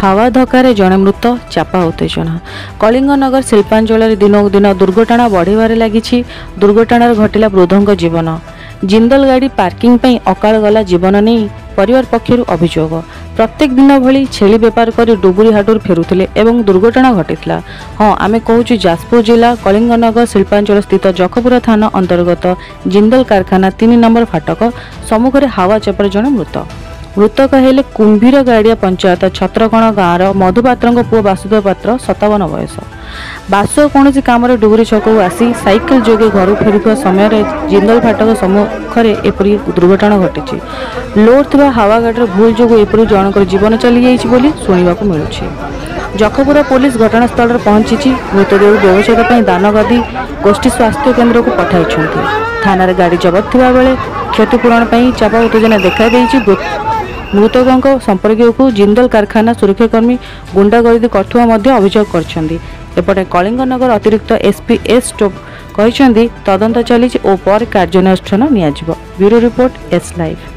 हावा धक्के जड़े मृत चापा उत्तेजना कलिंगनगर शिल्पांचल दिनक दिन दुर्घटना बढ़िबार लगी। दुर्घटनार घटिला वृद्धों जीवन। जिंदल गाड़ी पार्किंग पे अकाल गला जीवन नहीं परिवार पक्षर अभियोग। प्रत्येक दिन भली छेली बेपार कर डुबुरी हाटुर फेरुथिले एवं दुर्घटना घटिला। हाँ आमे कहूँ जाजपुर जिला कलिंगनगर शिल्पांचल स्थित जखपुरा थाना अंतर्गत जिंदल कारखाना 3 नंबर फाटक सम्मुखें हावा चापार जड़े मृतक हेले कुंभीर गाड़िया पंचायत छत्रकण गाँवर मधुपात्र पुओ वासुदेव पात्र 57 बयस। बासु कौन कम डुगरी छक आसी साइकेल जोगे घर फेरुवा समय जिंदल फाटक सम्मुखें एपरी दुर्घटना घटी। लोड थिबा हावा गाड़ी भूल जो एपरी जनक जीवन चली जाइए शुणा मिलूँ। जखपुरा पुलिस घटनास्थल पहुंची मृतदेह व्यवच्छेद दानगदी गोष्ठी स्वास्थ्य केन्द्र को पठाई। थाना गाड़ी जबत थिबा बेले क्षतिपूरण चापा उत्तेजना देखा। मृतकों संपर्क को जिंदल कारखाना सुरक्षाकर्मी गुंडागर्दी कर अभियोग करपटे कलिंगनगर अतिरिक्त एसपी एस टोप कहते तदंत चली और पर कार्यानुष्ठान नियाजिबो। Bureau report S live.